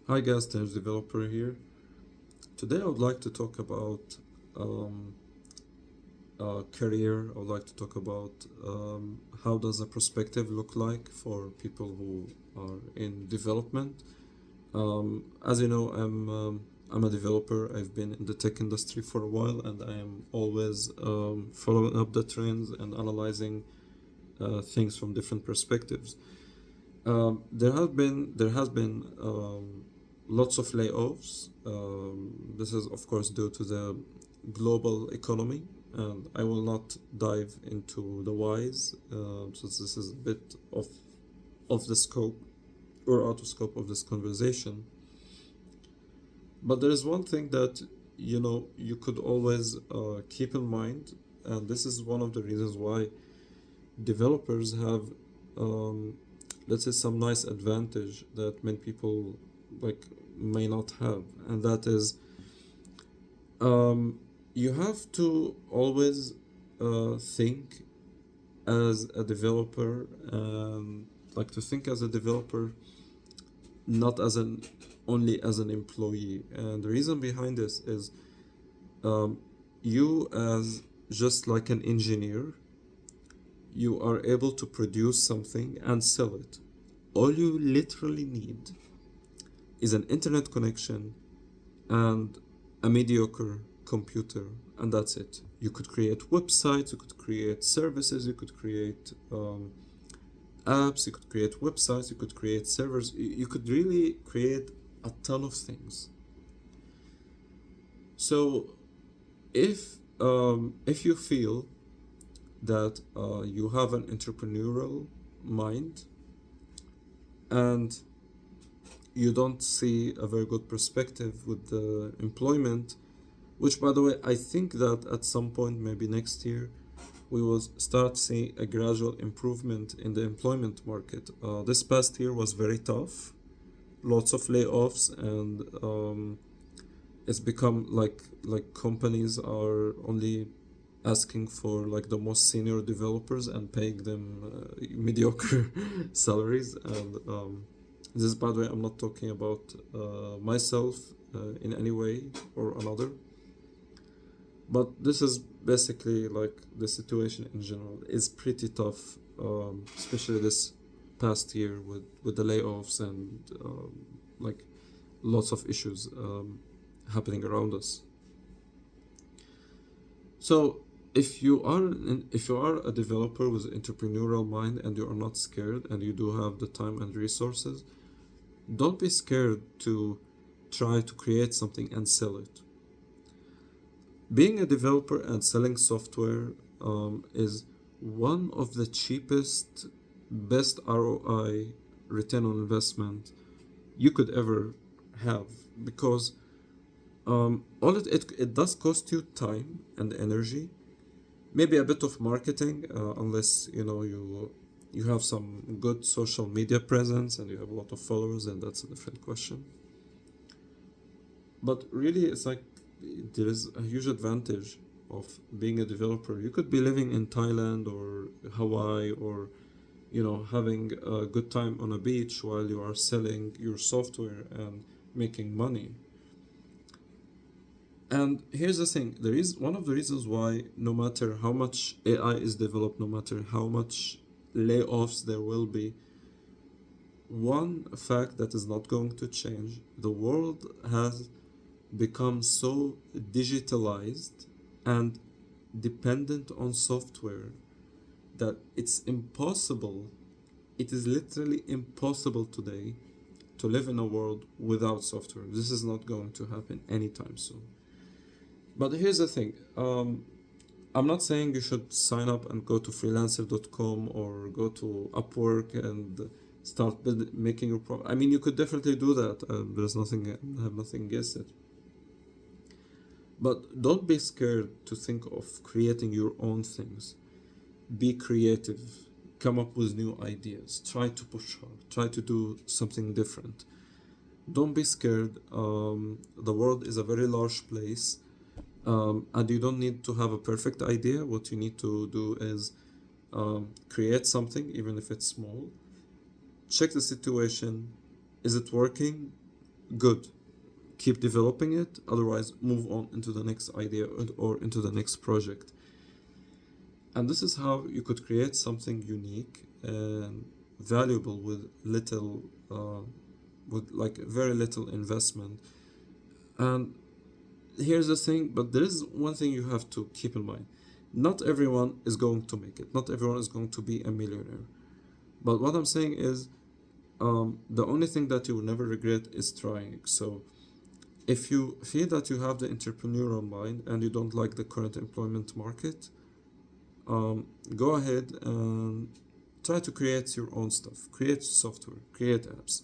Hi guys, there's developer here. Today I would like to talk about um, career. I would like to talk about how does a perspective look like for people who are in development. As you know, I'm a developer. I've been in the tech industry for a while, and I am always following up the trends and analyzing things from different perspectives. There has been lots of layoffs. This is of course due to the global economy, and I will not dive into the whys, since this is a bit of the scope or out of scope of this conversation. But there is one thing that you could always keep in mind, and this is one of the reasons why developers have um, let's say some nice advantage that many people like may not have, and that is um, you have to always think as a developer, like to think as a developer, not as an only as an employee. And the reason behind this is um, you as just like an engineer, you are able to produce something and sell it. All you literally need is an internet connection and a mediocre computer, and that's it. You could create websites, you could create services, you could create apps, you could create websites, you could create servers, you could really create a ton of things. So if you feel that you have an entrepreneurial mind and you don't see a very good perspective with the employment, which by the way, I think that at some point, maybe next year, we will start seeing a gradual improvement in the employment market. This past year was very tough, lots of layoffs, and it's become like companies are only asking for like the most senior developers and paying them mediocre salaries. And this is, by the way, I'm not talking about myself in any way or another, but this is basically like the situation in general is pretty tough, especially this past year with the layoffs and like lots of issues happening around us. So if you are a developer with an entrepreneurial mind and you are not scared and you do have the time and resources, don't be scared to try to create something and sell it. Being a developer and selling software is one of the cheapest, best ROI, return on investment, you could ever have, because it does cost you time and energy, maybe a bit of marketing, unless you have some good social media presence and you have a lot of followers, and that's a different question. But really, it's like there is a huge advantage of being a developer. You could be living in Thailand or Hawaii, or having a good time on a beach while you are selling your software and making money. And here's the thing, there is one of the reasons why no matter how much AI is developed, no matter how much layoffs there will be, one fact that is not going to change: the world has become so digitalized and dependent on software that it's impossible, it is literally impossible today to live in a world without software. This is not going to happen anytime soon. But here's the thing, I'm not saying you should sign up and go to freelancer.com or go to Upwork and start making your I mean, you could definitely do that. There's nothing, I have nothing against it. But don't be scared to think of creating your own things. Be creative. Come up with new ideas. Try to push hard. Try to do something different. Don't be scared. The world is a very large place, and you don't need to have a perfect idea. What you need to do is create something, even if it's small. Check the situation. Is it working? good, keep developing it. Otherwise, move on into the next idea or into the next project. And this is how you could create something unique and valuable with little, with like very little investment. And here's the thing, but there is one thing you have to keep in mind. Not everyone is going to make it. Not everyone is going to be a millionaire. But what I'm saying is, the only thing that you will never regret is trying. So if you feel that you have the entrepreneurial mind and you don't like the current employment market, go ahead and try to create your own stuff, create software, create apps.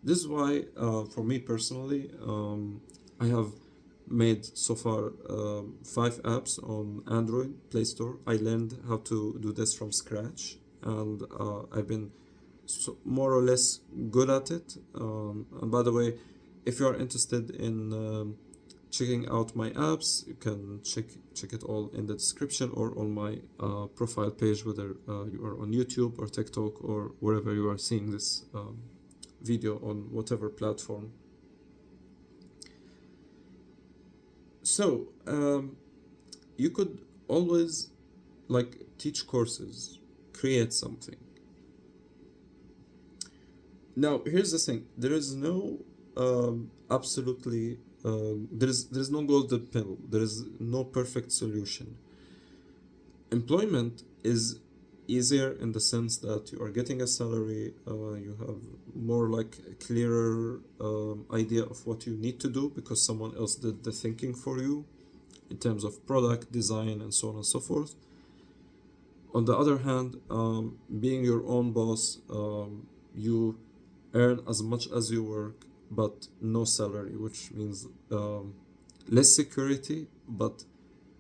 This is why, for me personally, I have made so far 5 apps on Android Play Store. I learned how to do this from scratch, and I've been more or less good at it. And by the way, if you are interested in checking out my apps, you can check it all in the description or on my profile page, whether you are on YouTube or TikTok or wherever you are seeing this video, on whatever platform. So you could always like teach courses, create something. Now here's the thing: there is no absolutely there is no golden pill. There is no perfect solution. Employment is easier in the sense that you are getting a salary, you have more like a clearer idea of what you need to do because someone else did the thinking for you in terms of product design and so on and so forth. On the other hand, being your own boss, you earn as much as you work but no salary, which means less security, but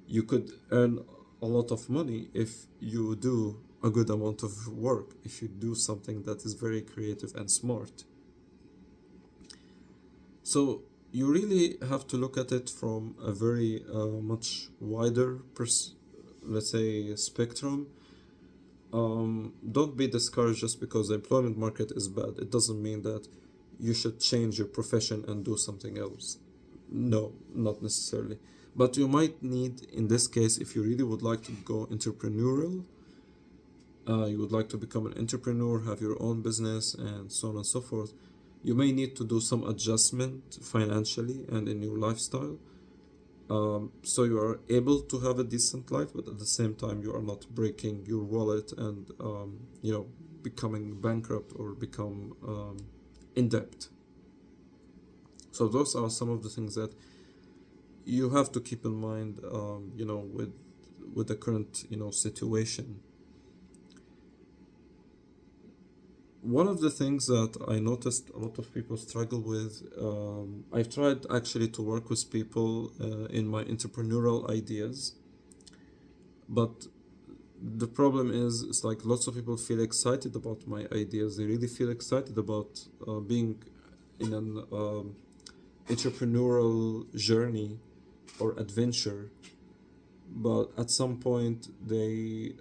you could earn a lot of money if you do a good amount of work, if you do something that is very creative and smart. So you really have to look at it from a very much wider let's say spectrum. Don't be discouraged just because the employment market is bad. It doesn't mean that you should change your profession and do something else. No, not necessarily. But you might need, in this case, if you really would like to go entrepreneurial, you would like to become an entrepreneur, have your own business, and so on and so forth, you may need to do some adjustment financially and in your lifestyle. So you are able to have a decent life, but at the same time, you are not breaking your wallet and, becoming bankrupt or become in debt. So those are some of the things that you have to keep in mind, with the current, situation. One of the things that I noticed a lot of people struggle with, I've tried actually to work with people in my entrepreneurial ideas, but the problem is, it's like lots of people feel excited about my ideas. They really feel excited about being in an entrepreneurial journey or adventure, but at some point they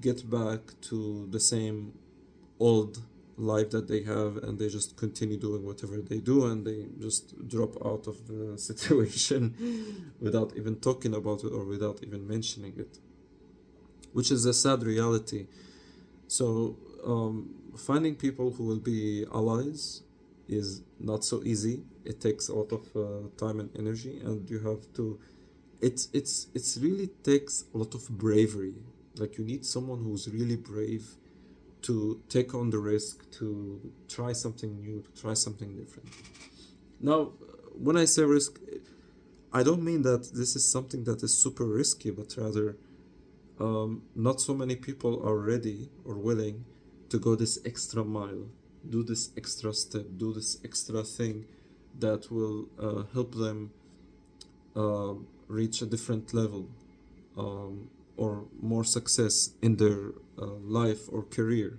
get back to the same old life that they have, and they just continue doing whatever they do, and they just drop out of the situation without even talking about it or without even mentioning it, which is a sad reality. So finding people who will be allies is not so easy. It takes a lot of time and energy, and you have to it's really takes a lot of bravery. Like, you need someone who's really brave to take on the risk, to try something new, to try something different. Now, when I say risk, I don't mean that this is something that is super risky, but rather not so many people are ready or willing to go this extra mile, do this extra step, do this extra thing that will help them reach a different level, or more success in their life or career.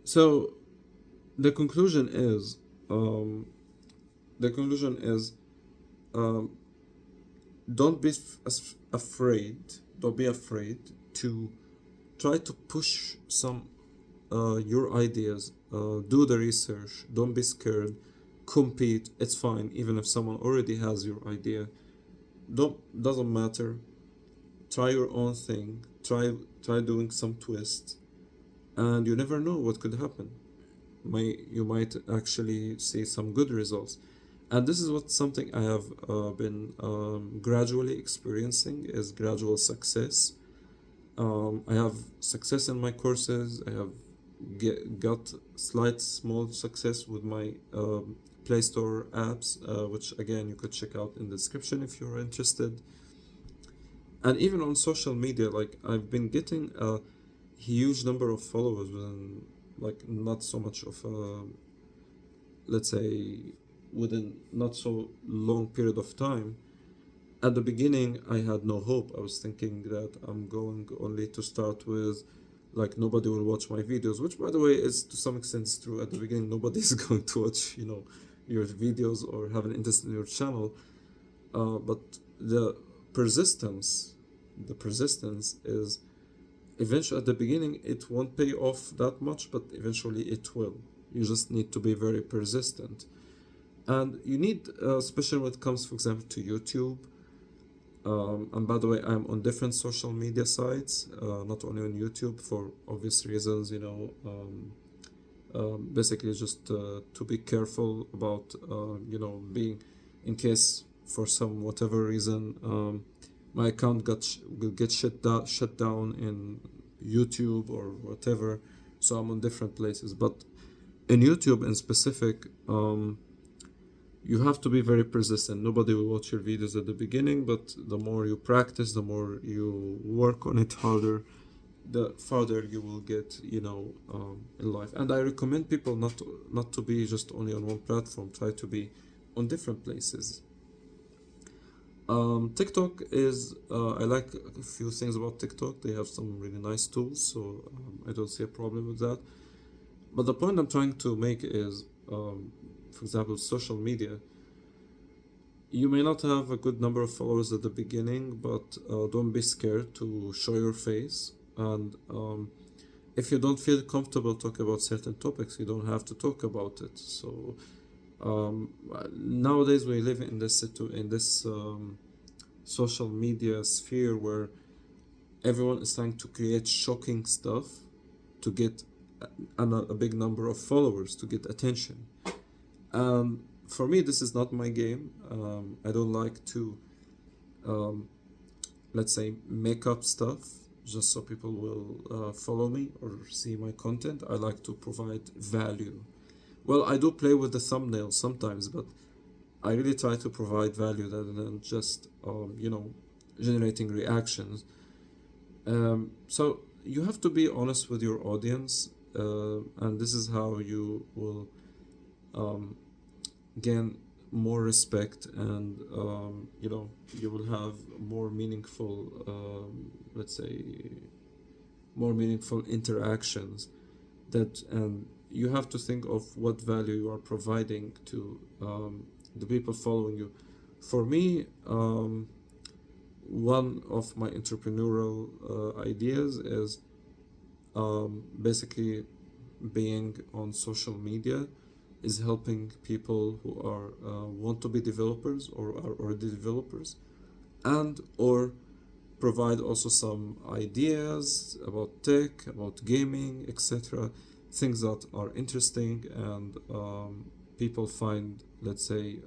So the conclusion is, um, the conclusion is, um, don't be afraid. Don't be afraid to try to push some your ideas, do the research, don't be scared, compete, it's fine, even if someone already has your idea. Don't Doesn't matter. Try your own thing, try doing some twists, and you never know what could happen. You might actually see some good results. And this is what something I have been gradually experiencing is gradual success. I have success in my courses. I have got slight small success with my Play Store apps, which again you could check out in the description if you're interested. And even on social media, like I've been getting a huge number of followers within like not so much of a, let's say, within not so long period of time. At the beginning, I had no hope. I was thinking that I'm going only to start with, like, nobody will watch my videos, which, by the way, is to some extent is true. At the beginning, nobody is going to watch, your videos or have an interest in your channel. But the persistence is eventually, at the beginning, it won't pay off that much, but eventually it will. You just need to be very persistent. And you need, especially when it comes, for example, to YouTube. And by the way, I'm on different social media sites, not only on YouTube for obvious reasons, basically just to be careful about, being, in case for some whatever reason, my account will get shut down in YouTube or whatever. So I'm on different places. But in YouTube in specific, you have to be very persistent. Nobody will watch your videos at the beginning, but the more you practice, the more you work on it harder, the farther you will get, in life. And I recommend people not to be just only on one platform. Try to be on different places. TikTok is, I like a few things about TikTok. They have some really nice tools, so I don't see a problem with that. But the point I'm trying to make is, for example, social media. You may not have a good number of followers at the beginning, but don't be scared to show your face. And if you don't feel comfortable talking about certain topics, you don't have to talk about it. So nowadays we live in this social media sphere where everyone is trying to create shocking stuff to get a big number of followers, to get attention. For me, this is not my game. I don't like to, let's say, make up stuff just so people will follow me or see my content. I like to provide value. Well, I do play with the thumbnails sometimes, but I really try to provide value rather than just, generating reactions. So you have to be honest with your audience, and this is how you will gain more respect, and you will have more meaningful, let's say, more meaningful interactions. And you have to think of what value you are providing to the people following you. For me, one of my entrepreneurial ideas is basically being on social media is helping people who are want to be developers or are already developers, and or provide also some ideas about tech, about gaming, etc. Things that are interesting and people find, let's say,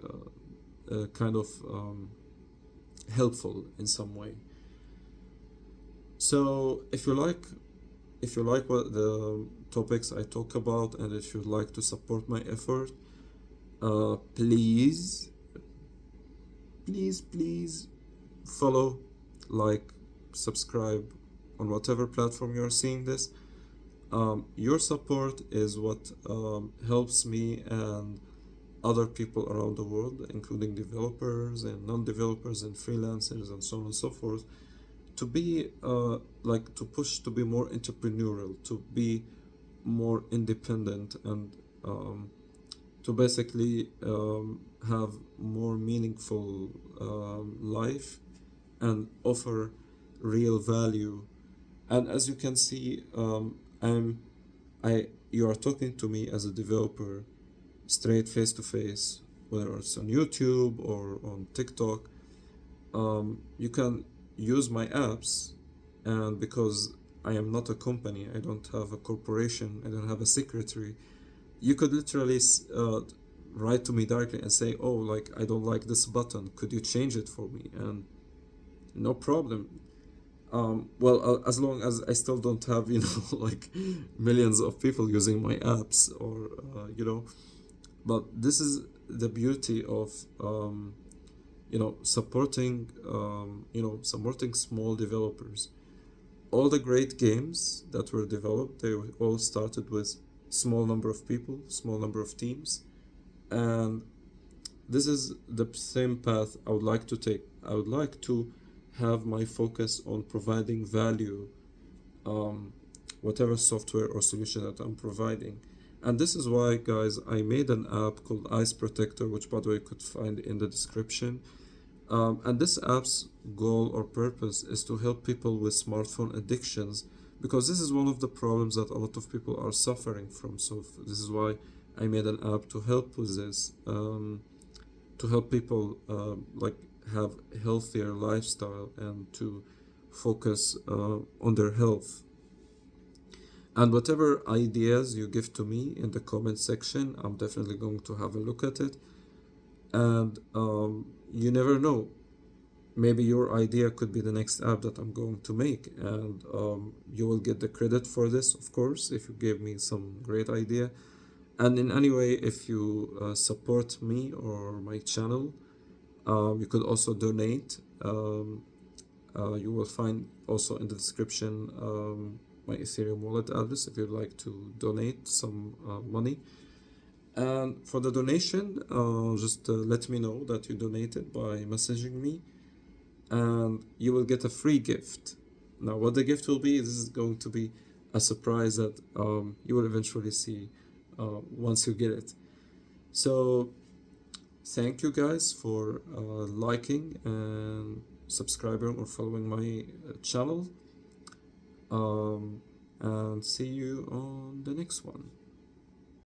kind of helpful in some way. So if you like what the topics I talk about, and if you'd like to support my effort, please follow, like, subscribe on whatever platform you are seeing this. Your support is what helps me and other people around the world, including developers and non-developers and freelancers and so on and so forth, to be to push to be more entrepreneurial, to be more independent, and to basically have more meaningful life and offer real value. And as you can see, I'm You are talking to me as a developer straight face to face, whether it's on YouTube or on TikTok. You can use my apps, and because I am not a company, I don't have a corporation, I don't have a secretary, you could literally write to me directly and say, oh, like, I don't like this button, could you change it for me? And no problem. Well, as long as I still don't have, like millions of people using my apps, or, but this is the beauty of, supporting small developers. All the great games that were developed, they all started with small number of people, small number of teams, and this is the same path I would like to take. I would like to have my focus on providing value, um, whatever software or solution that I'm providing. And this is why, guys, I made an app called Ice Protector, which, by the way, you could find in the description. And this app's goal or purpose is to help people with smartphone addictions, because this is one of the problems that a lot of people are suffering from. So this is why I made an app to help with this, to help people like have healthier lifestyle and to focus on their health. And whatever ideas you give to me in the comment section, I'm definitely going to have a look at it. And you never know, maybe your idea could be the next app that I'm going to make, and you will get the credit for this, of course, if you gave me some great idea. And in any way, if you support me or my channel, you could also donate. You will find also in the description my Ethereum wallet address if you'd like to donate some money. And for the donation, just let me know that you donated by messaging me, and you will get a free gift. Now, what the gift will be, this is going to be a surprise that you will eventually see once you get it. So, thank you guys for liking and subscribing or following my channel. And see you on the next one.